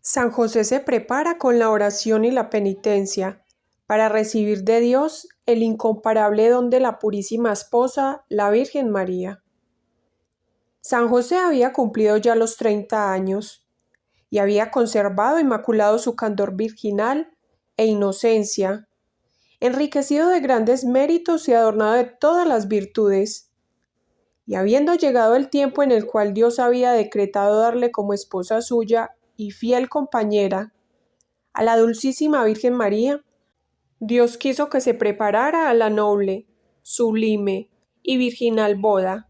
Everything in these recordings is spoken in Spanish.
San José se prepara con la oración y la penitencia para recibir de Dios el incomparable don de la Purísima Esposa, la Virgen María. San José había cumplido ya los 30 años y había conservado inmaculado su candor virginal e inocencia, enriquecido de grandes méritos y adornado de todas las virtudes. Y habiendo llegado el tiempo en el cual Dios había decretado darle como esposa suya y fiel compañera a la Dulcísima Virgen María, Dios quiso que se preparara a la noble, sublime y virginal boda.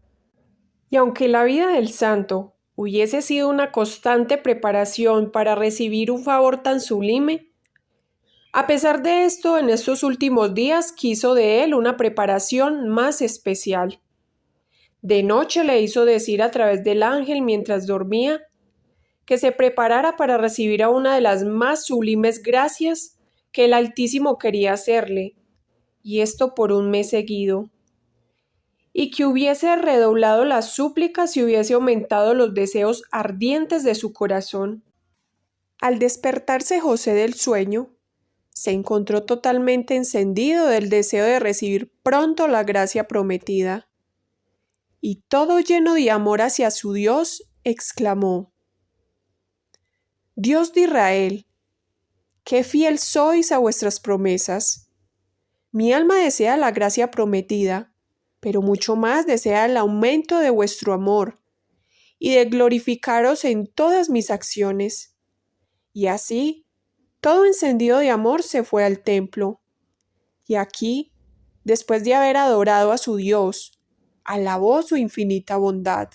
Y aunque la vida del santo hubiese sido una constante preparación para recibir un favor tan sublime, a pesar de esto, en estos últimos días quiso de él una preparación más especial. De noche le hizo decir a través del ángel mientras dormía que se preparara para recibir a una de las más sublimes gracias que el Altísimo quería hacerle, y esto por un mes seguido, y que hubiese redoblado las súplicas y hubiese aumentado los deseos ardientes de su corazón. Al despertarse José del sueño, se encontró totalmente encendido del deseo de recibir pronto la gracia prometida, y todo lleno de amor hacia su Dios, exclamó: Dios de Israel, qué fiel sois a vuestras promesas. Mi alma desea la gracia prometida, pero mucho más desea el aumento de vuestro amor y de glorificaros en todas mis acciones. Y así, todo encendido de amor se fue al templo. Y aquí, después de haber adorado a su Dios, alabó su infinita bondad.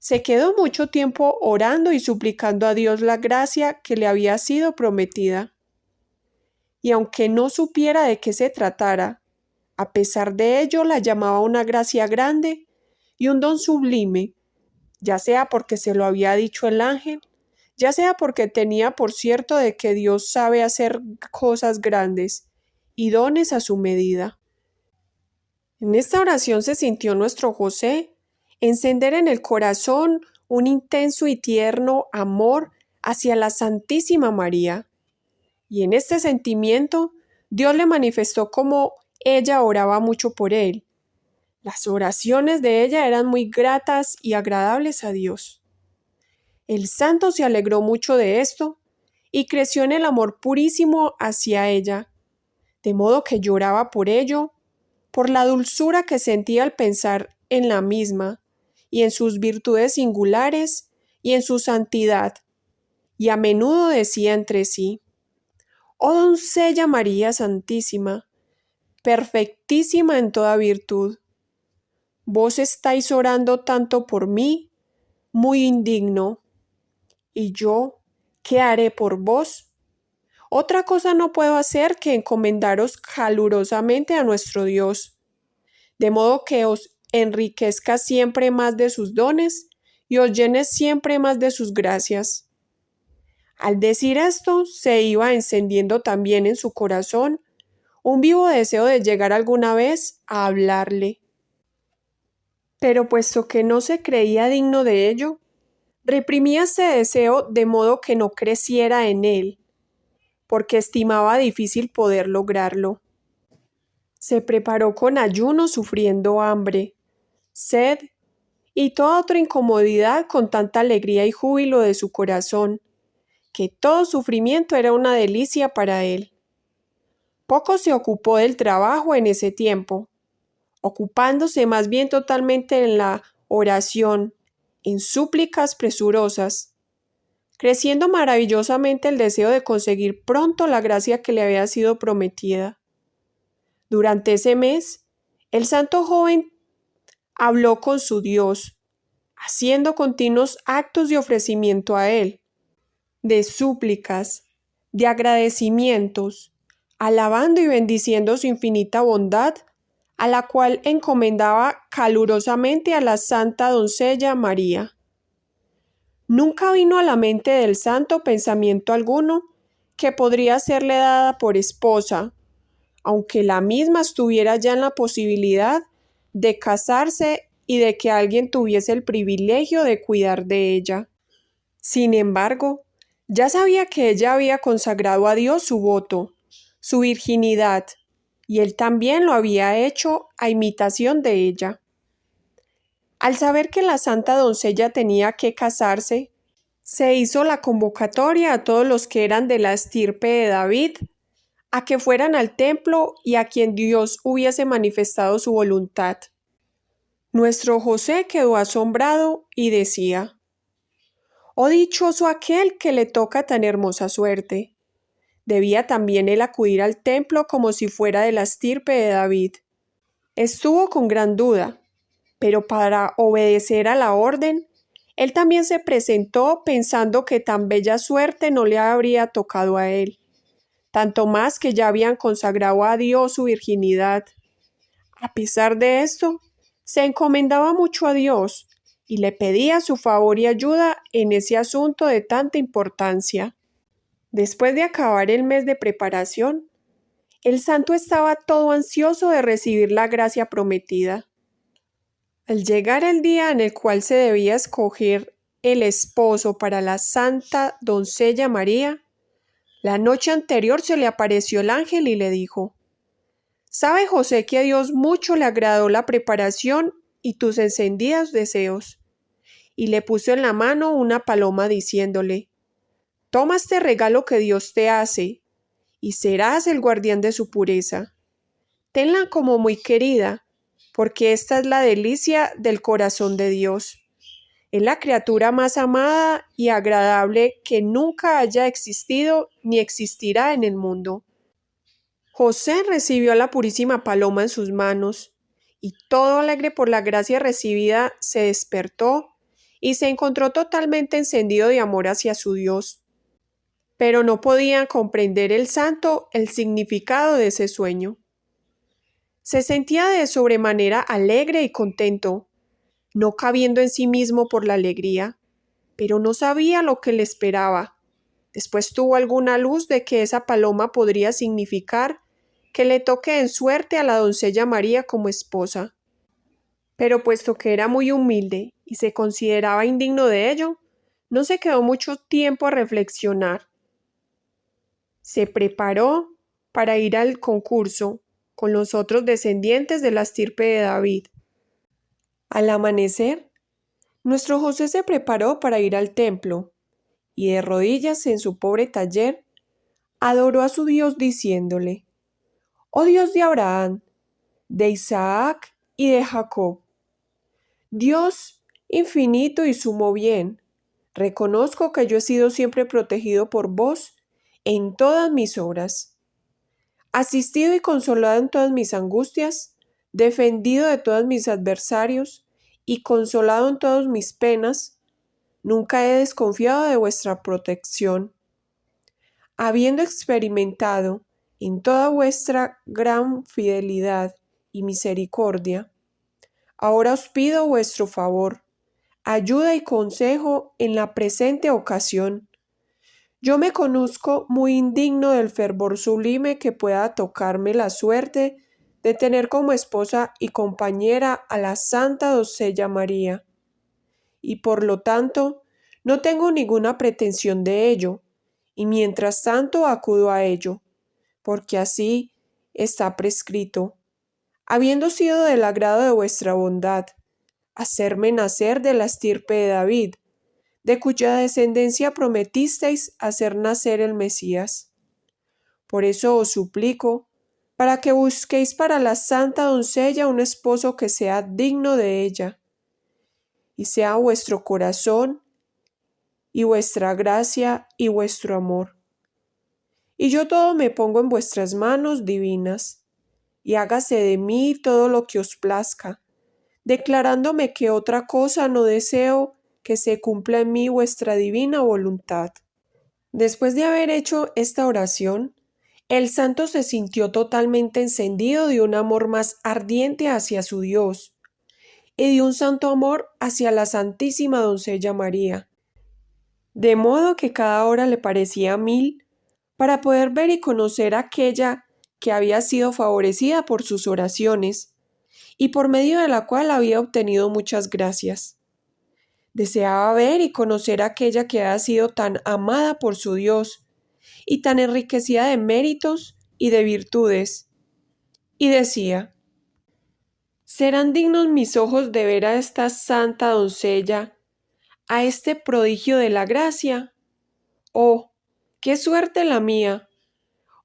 Se quedó mucho tiempo orando y suplicando a Dios la gracia que le había sido prometida. Y aunque no supiera de qué se tratara, a pesar de ello la llamaba una gracia grande y un don sublime, ya sea porque se lo había dicho el ángel, ya sea porque tenía por cierto de que Dios sabe hacer cosas grandes y dones a su medida. En esta oración se sintió nuestro José encender en el corazón un intenso y tierno amor hacia la Santísima María. Y en este sentimiento, Dios le manifestó cómo ella oraba mucho por él. Las oraciones de ella eran muy gratas y agradables a Dios. El santo se alegró mucho de esto y creció en el amor purísimo hacia ella, de modo que lloraba por ello, por la dulzura que sentía al pensar en la misma, y en sus virtudes singulares, y en su santidad, y a menudo decía entre sí: Oh doncella María Santísima, perfectísima en toda virtud, vos estáis orando tanto por mí, muy indigno, y yo, ¿qué haré por vos? Otra cosa no puedo hacer que encomendaros calurosamente a nuestro Dios, de modo que os enriquezca siempre más de sus dones y os llene siempre más de sus gracias. Al decir esto, se iba encendiendo también en su corazón un vivo deseo de llegar alguna vez a hablarle. Pero puesto que no se creía digno de ello, reprimía ese deseo de modo que no creciera en él, porque estimaba difícil poder lograrlo. Se preparó con ayuno sufriendo hambre, sed y toda otra incomodidad con tanta alegría y júbilo de su corazón, que todo sufrimiento era una delicia para él. Poco se ocupó del trabajo en ese tiempo, ocupándose más bien totalmente en la oración, en súplicas presurosas, creciendo maravillosamente el deseo de conseguir pronto la gracia que le había sido prometida. Durante ese mes, el santo joven habló con su Dios, haciendo continuos actos de ofrecimiento a él, de súplicas, de agradecimientos, alabando y bendiciendo su infinita bondad, a la cual encomendaba calurosamente a la santa doncella María. Nunca vino a la mente del santo pensamiento alguno que podría serle dada por esposa, aunque la misma estuviera ya en la posibilidad de casarse y de que alguien tuviese el privilegio de cuidar de ella. Sin embargo, ya sabía que ella había consagrado a Dios su voto, su virginidad, y él también lo había hecho a imitación de ella. Al saber que la santa doncella tenía que casarse, se hizo la convocatoria a todos los que eran de la estirpe de David, a que fueran al templo y a quien Dios hubiese manifestado su voluntad. Nuestro José quedó asombrado y decía: «Oh dichoso aquel que le toca tan hermosa suerte». Debía también él acudir al templo como si fuera de la estirpe de David. Estuvo con gran duda, pero para obedecer a la orden, él también se presentó pensando que tan bella suerte no le habría tocado a él, tanto más que ya habían consagrado a Dios su virginidad. A pesar de esto, se encomendaba mucho a Dios y le pedía su favor y ayuda en ese asunto de tanta importancia. Después de acabar el mes de preparación, el santo estaba todo ansioso de recibir la gracia prometida. Al llegar el día en el cual se debía escoger el esposo para la santa doncella María, la noche anterior se le apareció el ángel y le dijo: «Sabe José que a Dios mucho le agradó la preparación y tus encendidos deseos». Y le puso en la mano una paloma diciéndole: «Toma este regalo que Dios te hace, y serás el guardián de su pureza. Tenla como muy querida, porque esta es la delicia del corazón de Dios. Es la criatura más amada y agradable que nunca haya existido ni existirá en el mundo». José recibió a la purísima paloma en sus manos, y todo alegre por la gracia recibida se despertó y se encontró totalmente encendido de amor hacia su Dios. Pero no podía comprender el santo el significado de ese sueño. Se sentía de sobremanera alegre y contento, no cabiendo en sí mismo por la alegría, pero no sabía lo que le esperaba. Después tuvo alguna luz de que esa paloma podría significar que le toque en suerte a la doncella María como esposa. Pero puesto que era muy humilde y se consideraba indigno de ello, no se quedó mucho tiempo a reflexionar. Se preparó para ir al concurso con los otros descendientes de la estirpe de David. Al amanecer, nuestro José se preparó para ir al templo y de rodillas en su pobre taller, adoró a su Dios diciéndole: «Oh Dios de Abraham, de Isaac y de Jacob, Dios infinito y sumo bien, reconozco que yo he sido siempre protegido por vos en todas mis obras, asistido y consolado en todas mis angustias, defendido de todos mis adversarios y consolado en todas mis penas. Nunca he desconfiado de vuestra protección. Habiendo experimentado en toda vuestra gran fidelidad y misericordia, ahora os pido vuestro favor, ayuda y consejo en la presente ocasión. Yo me conozco muy indigno del fervor sublime que pueda tocarme la suerte de tener como esposa y compañera a la santa doncella María, y por lo tanto no tengo ninguna pretensión de ello, y mientras tanto acudo a ello, porque así está prescrito, habiendo sido del agrado de vuestra bondad, hacerme nacer de la estirpe de David, de cuya descendencia prometisteis hacer nacer el Mesías. Por eso os suplico, para que busquéis para la santa doncella un esposo que sea digno de ella, y sea vuestro corazón, y vuestra gracia, y vuestro amor. Y yo todo me pongo en vuestras manos divinas, y hágase de mí todo lo que os plazca, declarándome que otra cosa no deseo que se cumpla en mí vuestra divina voluntad». Después de haber hecho esta oración, el santo se sintió totalmente encendido de un amor más ardiente hacia su Dios y de un santo amor hacia la Santísima Doncella María, de modo que cada hora le parecía 1000 para poder ver y conocer a aquella que había sido favorecida por sus oraciones y por medio de la cual había obtenido muchas gracias. Deseaba ver y conocer a aquella que había sido tan amada por su Dios y tan enriquecida de méritos y de virtudes. Y decía: ¿serán dignos mis ojos de ver a esta santa doncella, a este prodigio de la gracia? ¡Oh, qué suerte la mía!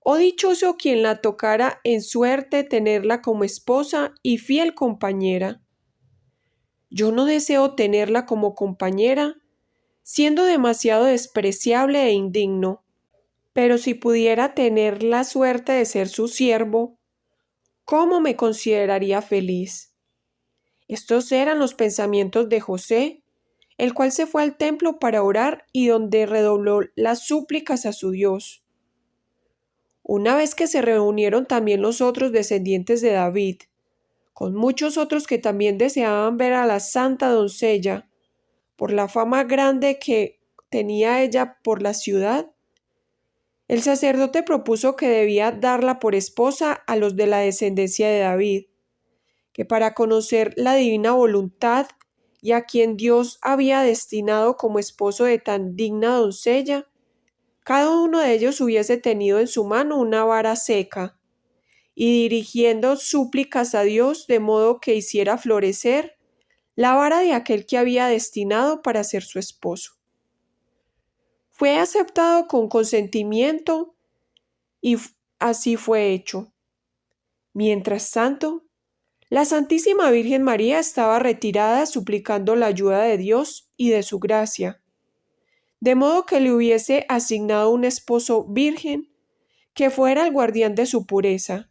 ¡Oh dichoso quien la tocara en suerte tenerla como esposa y fiel compañera! Yo no deseo tenerla como compañera, siendo demasiado despreciable e indigno, pero si pudiera tener la suerte de ser su siervo, ¿cómo me consideraría feliz? Estos eran los pensamientos de José, el cual se fue al templo para orar y donde redobló las súplicas a su Dios. Una vez que se reunieron también los otros descendientes de David, con muchos otros que también deseaban ver a la santa doncella, por la fama grande que tenía ella por la ciudad, el sacerdote propuso que debía darla por esposa a los de la descendencia de David, que para conocer la divina voluntad y a quien Dios había destinado como esposo de tan digna doncella, cada uno de ellos hubiese tenido en su mano una vara seca, y dirigiendo súplicas a Dios de modo que hiciera florecer la vara de aquel que había destinado para ser su esposo. Fue aceptado con consentimiento y así fue hecho. Mientras tanto, la Santísima Virgen María estaba retirada suplicando la ayuda de Dios y de su gracia, de modo que le hubiese asignado un esposo virgen que fuera el guardián de su pureza.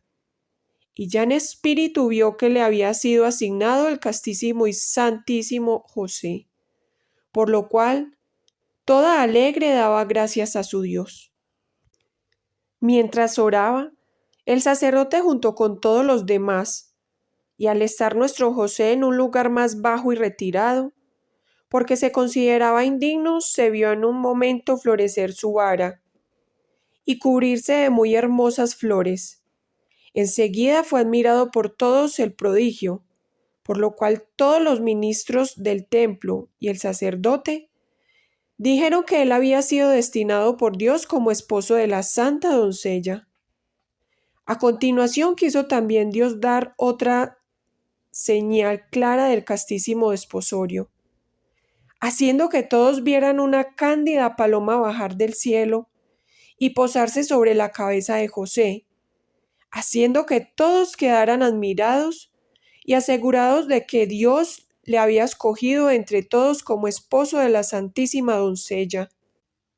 Y ya en espíritu vio que le había sido asignado el castísimo y santísimo José, por lo cual toda alegre daba gracias a su Dios. Mientras oraba, el sacerdote junto con todos los demás, y al estar nuestro José en un lugar más bajo y retirado, porque se consideraba indigno, se vio en un momento florecer su vara y cubrirse de muy hermosas flores. Enseguida fue admirado por todos el prodigio, por lo cual todos los ministros del templo y el sacerdote dijeron que él había sido destinado por Dios como esposo de la santa doncella. A continuación quiso también Dios dar otra señal clara del castísimo desposorio, haciendo que todos vieran una cándida paloma bajar del cielo y posarse sobre la cabeza de José, haciendo que todos quedaran admirados y asegurados de que Dios le había escogido entre todos como esposo de la santísima doncella.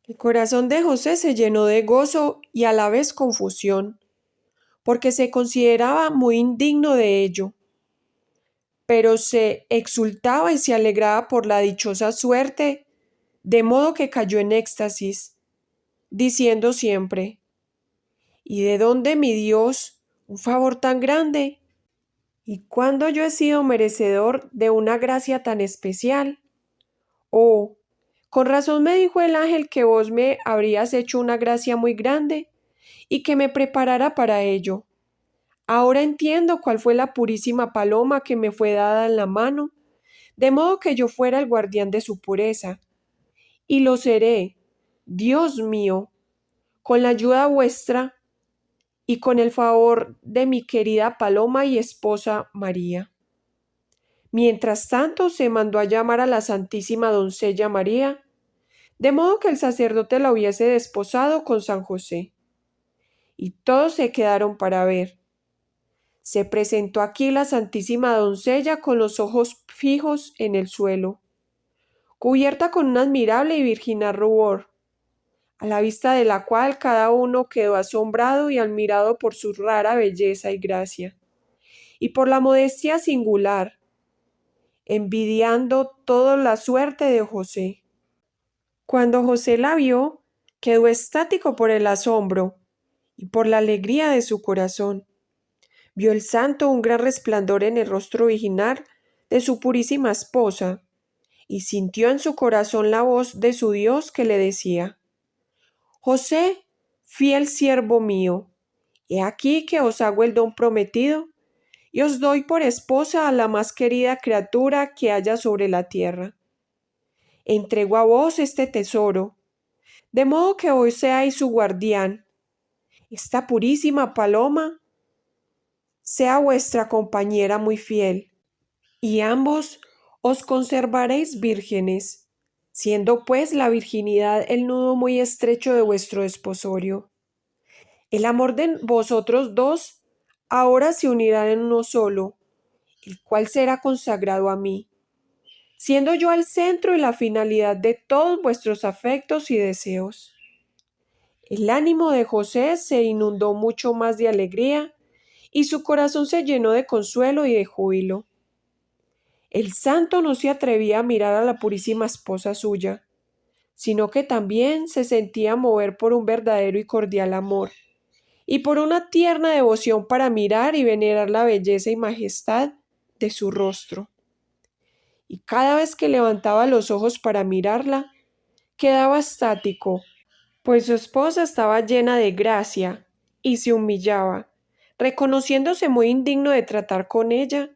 El corazón de José se llenó de gozo y a la vez confusión, porque se consideraba muy indigno de ello, pero se exultaba y se alegraba por la dichosa suerte, de modo que cayó en éxtasis, diciendo siempre: ¿y de dónde, mi Dios, un favor tan grande? ¿Y cuándo yo he sido merecedor de una gracia tan especial? Oh, con razón me dijo el ángel que vos me habrías hecho una gracia muy grande y que me preparara para ello. Ahora entiendo cuál fue la purísima paloma que me fue dada en la mano, de modo que yo fuera el guardián de su pureza. Y lo seré, Dios mío, con la ayuda vuestra y con el favor de mi querida paloma y esposa María. Mientras tanto se mandó a llamar a la Santísima Doncella María, de modo que el sacerdote la hubiese desposado con San José. Y todos se quedaron para ver. Se presentó aquí la Santísima Doncella con los ojos fijos en el suelo, cubierta con un admirable y virginal rubor, a la vista de la cual cada uno quedó asombrado y admirado por su rara belleza y gracia, y por la modestia singular, envidiando toda la suerte de José. Cuando José la vio, quedó estático por el asombro y por la alegría de su corazón. Vio el santo un gran resplandor en el rostro virginal de su purísima esposa, y sintió en su corazón la voz de su Dios que le decía: José, fiel siervo mío, he aquí que os hago el don prometido, y os doy por esposa a la más querida criatura que haya sobre la tierra. entrego a vos este tesoro, de modo que vos seáis su guardián. Esta purísima paloma sea vuestra compañera muy fiel, y ambos os conservaréis vírgenes, siendo pues la virginidad el nudo muy estrecho de vuestro desposorio. El amor de vosotros dos ahora se unirá en uno solo, el cual será consagrado a mí, siendo yo el centro y la finalidad de todos vuestros afectos y deseos. El ánimo de José se inundó mucho más de alegría, y su corazón se llenó de consuelo y de júbilo. El santo no se atrevía a mirar a la purísima esposa suya, sino que también se sentía mover por un verdadero y cordial amor, y por una tierna devoción para mirar y venerar la belleza y majestad de su rostro. Y cada vez que levantaba los ojos para mirarla, quedaba estático, pues su esposa estaba llena de gracia, y se humillaba, reconociéndose muy indigno de tratar con ella,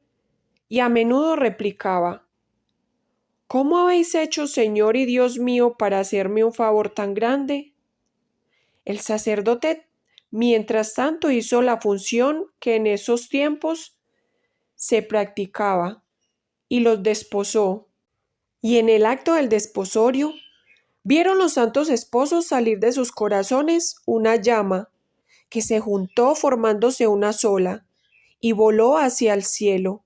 y a menudo replicaba: ¿Cómo habéis hecho, Señor y Dios mío, para hacerme un favor tan grande? El sacerdote, mientras tanto, hizo la función que en esos tiempos se practicaba, y los desposó. Y en el acto del desposorio, vieron los santos esposos salir de sus corazones una llama, que se juntó formándose una sola, y voló hacia el cielo,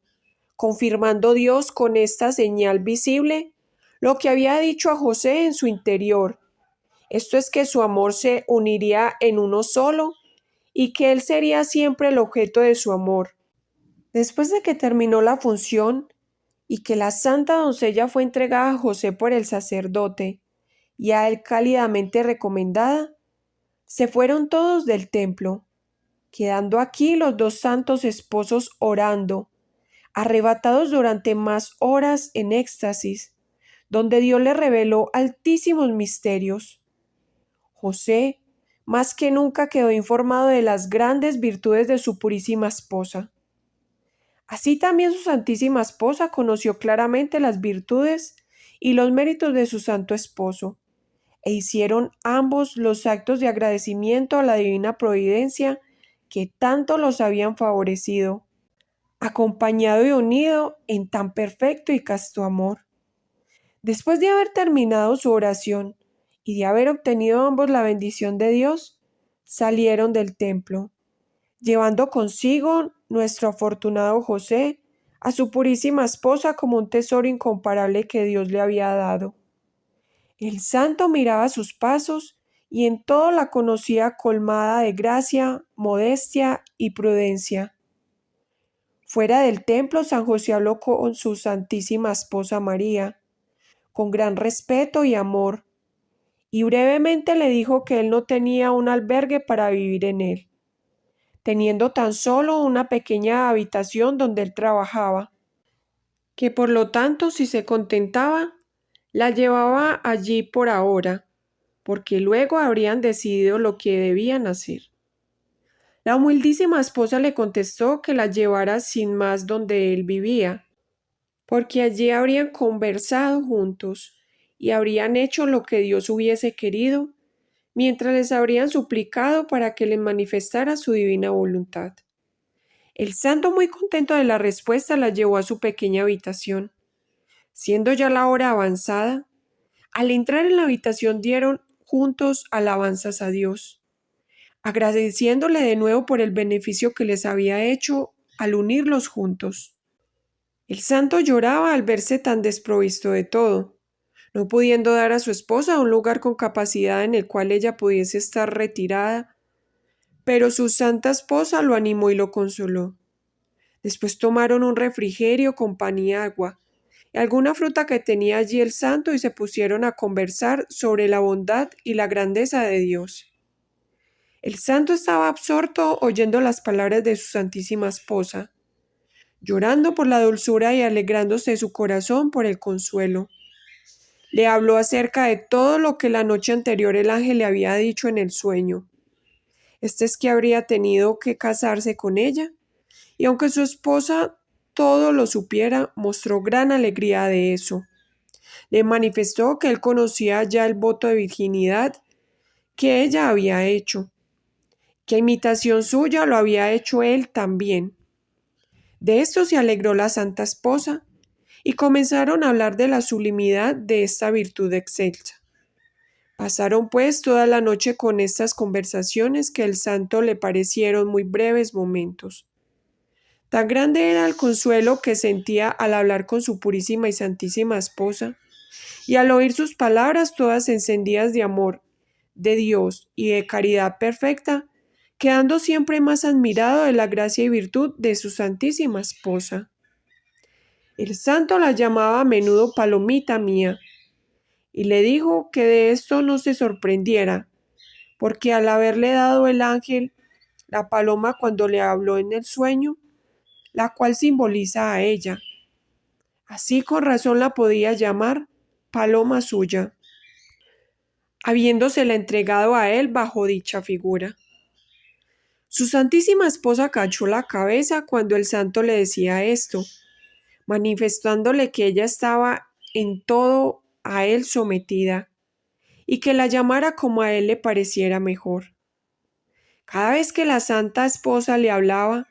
confirmando Dios con esta señal visible lo que había dicho a José en su interior. Esto es que su amor se uniría en uno solo y que él sería siempre el objeto de su amor. Después de que terminó la función y que la santa doncella fue entregada a José por el sacerdote y a él cálidamente recomendada, se fueron todos del templo, quedando aquí los dos santos esposos orando, arrebatados durante más horas en éxtasis, donde Dios les reveló altísimos misterios. José, más que nunca, quedó informado de las grandes virtudes de su purísima esposa. Así también su santísima esposa conoció claramente las virtudes y los méritos de su santo esposo, e hicieron ambos los actos de agradecimiento a la divina providencia que tanto los habían favorecido, acompañado y unido en tan perfecto y casto amor. Después de haber terminado su oración y de haber obtenido ambos la bendición de Dios, salieron del templo, llevando consigo nuestro afortunado José a su purísima esposa como un tesoro incomparable que Dios le había dado. El santo miraba sus pasos y en todo la conocía colmada de gracia, modestia y prudencia. Fuera del templo, San José habló con su santísima esposa María, con gran respeto y amor, y brevemente le dijo que él no tenía un albergue para vivir en él, teniendo tan solo una pequeña habitación donde él trabajaba, que por lo tanto, si se contentaba, la llevaba allí por ahora, porque luego habrían decidido lo que debían hacer. La humildísima esposa le contestó que la llevara sin más donde él vivía, porque allí habrían conversado juntos y habrían hecho lo que Dios hubiese querido, mientras les habrían suplicado para que le manifestara su divina voluntad. El santo, muy contento de la respuesta, la llevó a su pequeña habitación. Siendo ya la hora avanzada, al entrar en la habitación dieron juntos alabanzas a Dios, agradeciéndole de nuevo por el beneficio que les había hecho al unirlos juntos. El santo lloraba al verse tan desprovisto de todo, no pudiendo dar a su esposa un lugar con capacidad en el cual ella pudiese estar retirada, pero su santa esposa lo animó y lo consoló. Después tomaron un refrigerio con pan y agua, y alguna fruta que tenía allí el santo, y se pusieron a conversar sobre la bondad y la grandeza de Dios. El santo estaba absorto oyendo las palabras de su santísima esposa, llorando por la dulzura y alegrándose de su corazón por el consuelo. Le habló acerca de todo lo que la noche anterior el ángel le había dicho en el sueño. Este es que habría tenido que casarse con ella, y aunque su esposa todo lo supiera, mostró gran alegría de eso. Le manifestó que él conocía ya el voto de virginidad que ella había hecho, que a imitación suya lo había hecho él también. De esto se alegró la santa esposa, y comenzaron a hablar de la sublimidad de esta virtud excelsa. Pasaron pues toda la noche con estas conversaciones que al santo le parecieron muy breves momentos. Tan grande era el consuelo que sentía al hablar con su purísima y santísima esposa, y al oír sus palabras todas encendidas de amor de Dios y de caridad perfecta, quedando siempre más admirado de la gracia y virtud de su santísima esposa. El santo la llamaba a menudo palomita mía, y le dijo que de esto no se sorprendiera, porque al haberle dado el ángel la paloma cuando le habló en el sueño, la cual simboliza a ella, así con razón la podía llamar paloma suya, habiéndosela entregado a él bajo dicha figura. Su santísima esposa cachó la cabeza cuando el santo le decía esto, manifestándole que ella estaba en todo a él sometida, y que la llamara como a él le pareciera mejor. Cada vez que la santa esposa le hablaba,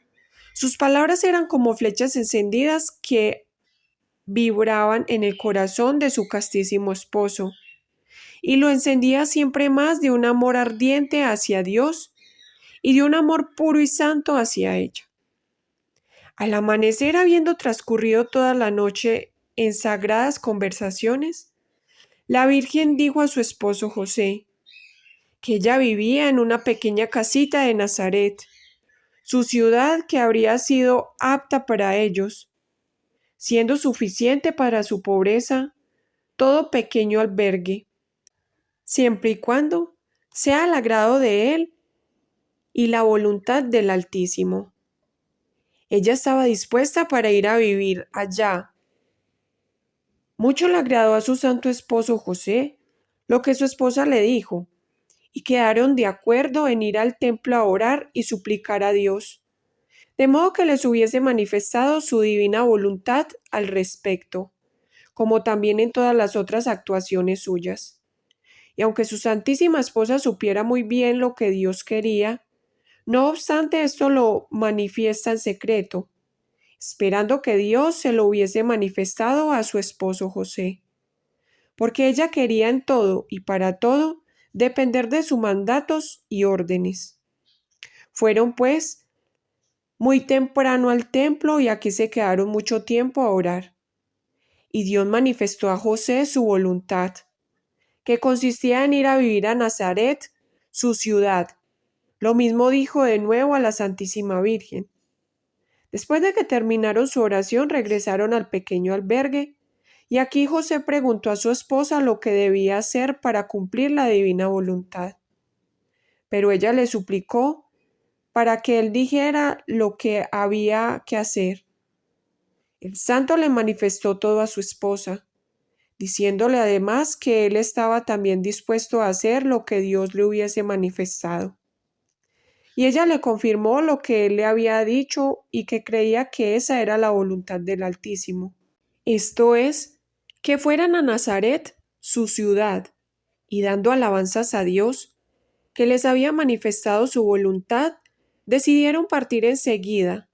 sus palabras eran como flechas encendidas que vibraban en el corazón de su castísimo esposo, y lo encendía siempre más de un amor ardiente hacia Dios y de un amor puro y santo hacia ella. Al amanecer, habiendo transcurrido toda la noche en sagradas conversaciones, la Virgen dijo a su esposo José que ella vivía en una pequeña casita de Nazaret, su ciudad que habría sido apta para ellos, siendo suficiente para su pobreza todo pequeño albergue, siempre y cuando sea el agrado de Él y la voluntad del Altísimo. Ella estaba dispuesta para ir a vivir allá. Mucho le agradó a su santo esposo José lo que su esposa le dijo, y quedaron de acuerdo en ir al templo a orar y suplicar a Dios, de modo que les hubiese manifestado su divina voluntad al respecto, como también en todas las otras actuaciones suyas. Y aunque su santísima esposa supiera muy bien lo que Dios quería, no obstante esto lo manifiesta en secreto, esperando que Dios se lo hubiese manifestado a su esposo José, porque ella quería en todo y para todo depender de sus mandatos y órdenes. Fueron, pues, muy temprano al templo y aquí se quedaron mucho tiempo a orar. Y Dios manifestó a José su voluntad, que consistía en ir a vivir a Nazaret, su ciudad. Lo mismo dijo de nuevo a la Santísima Virgen. Después de que terminaron su oración, regresaron al pequeño albergue, y aquí José preguntó a su esposa lo que debía hacer para cumplir la divina voluntad. Pero ella le suplicó para que él dijera lo que había que hacer. El santo le manifestó todo a su esposa, diciéndole además que él estaba también dispuesto a hacer lo que Dios le hubiese manifestado. Y ella le confirmó lo que él le había dicho y que creía que esa era la voluntad del Altísimo. Esto es, que fueran a Nazaret, su ciudad, y dando alabanzas a Dios, que les había manifestado su voluntad, decidieron partir enseguida.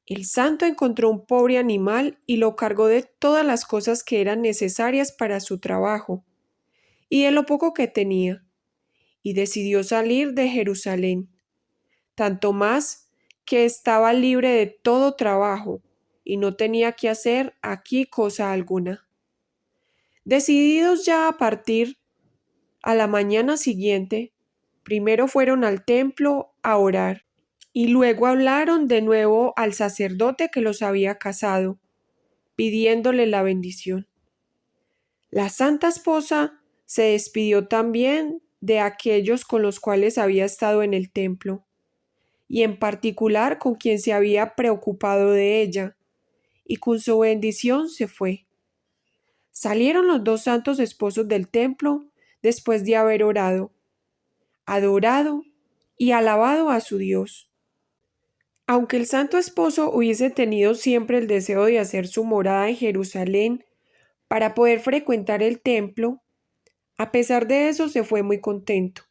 El santo encontró un pobre animal y lo cargó de todas las cosas que eran necesarias para su trabajo, y de lo poco que tenía, y decidió salir de Jerusalén, tanto más que estaba libre de todo trabajo, y no tenía que hacer aquí cosa alguna. Decididos ya a partir, a la mañana siguiente, primero fueron al templo a orar, y luego hablaron de nuevo al sacerdote que los había casado, pidiéndole la bendición. La santa esposa se despidió también de aquellos con los cuales había estado en el templo, y en particular con quien se había preocupado de ella, y con su bendición se fue. Salieron los dos santos esposos del templo después de haber orado, adorado y alabado a su Dios. Aunque el santo esposo hubiese tenido siempre el deseo de hacer su morada en Jerusalén para poder frecuentar el templo. A pesar de eso, se fue muy contento,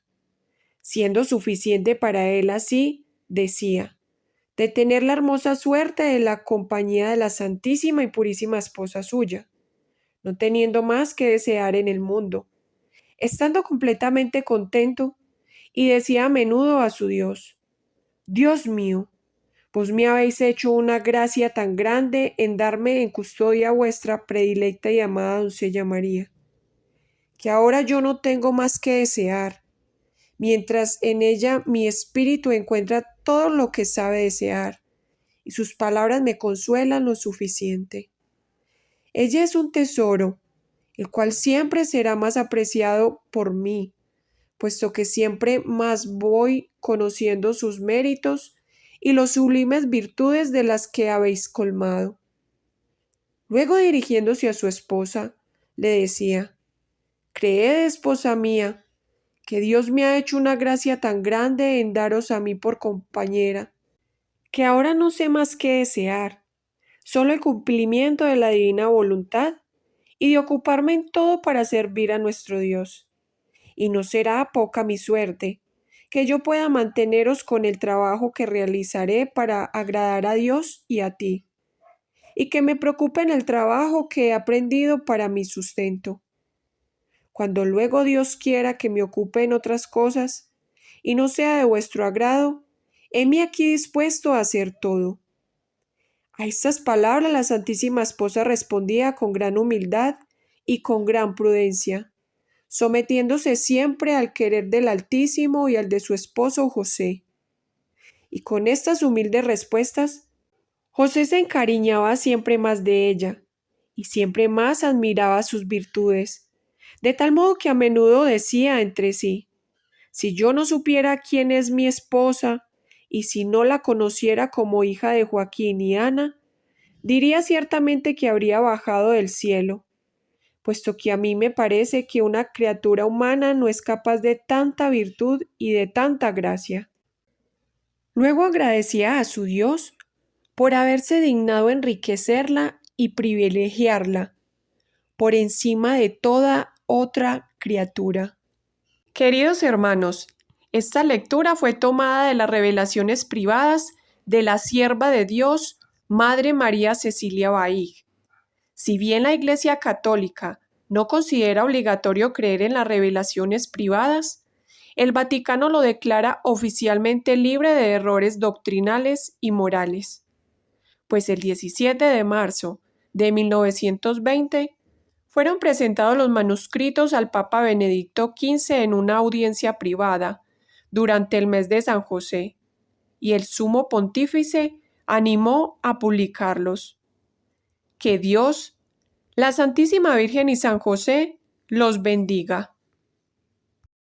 siendo suficiente para él así, decía, de tener la hermosa suerte de la compañía de la Santísima y Purísima Esposa suya, no teniendo más que desear en el mundo, estando completamente contento, y decía a menudo a su Dios: Dios mío, vos me habéis hecho una gracia tan grande en darme en custodia vuestra predilecta y amada doncella María, que ahora yo no tengo más que desear, mientras en ella mi espíritu encuentra todo lo que sabe desear, y sus palabras me consuelan lo suficiente. Ella es un tesoro, el cual siempre será más apreciado por mí, puesto que siempre más voy conociendo sus méritos y los sublimes virtudes de las que habéis colmado. Luego, dirigiéndose a su esposa, le decía: Creed, esposa mía, que Dios me ha hecho una gracia tan grande en daros a mí por compañera, que ahora no sé más que desear, solo el cumplimiento de la divina voluntad y de ocuparme en todo para servir a nuestro Dios. Y no será poca mi suerte, que yo pueda manteneros con el trabajo que realizaré para agradar a Dios y a ti, y que me preocupe en el trabajo que he aprendido para mi sustento. Cuando luego Dios quiera que me ocupe en otras cosas, y no sea de vuestro agrado, heme aquí dispuesto a hacer todo. A estas palabras la Santísima Esposa respondía con gran humildad y con gran prudencia, sometiéndose siempre al querer del Altísimo y al de su esposo José. Y con estas humildes respuestas, José se encariñaba siempre más de ella, y siempre más admiraba sus virtudes, de tal modo que a menudo decía entre sí: si yo no supiera quién es mi esposa, y si no la conociera como hija de Joaquín y Ana, diría ciertamente que habría bajado del cielo, puesto que a mí me parece que una criatura humana no es capaz de tanta virtud y de tanta gracia. Luego agradecía a su Dios por haberse dignado enriquecerla y privilegiarla por encima de toda otra criatura. Queridos hermanos, esta lectura fue tomada de las revelaciones privadas de la sierva de Dios, Madre María Cecilia Baig. Si bien la Iglesia Católica no considera obligatorio creer en las revelaciones privadas, el Vaticano lo declara oficialmente libre de errores doctrinales y morales, pues el 17 de marzo de 1920 fueron presentados los manuscritos al Papa Benedicto XV en una audiencia privada durante el mes de San José, y el Sumo Pontífice animó a publicarlos. Que Dios, la Santísima Virgen y San José los bendiga.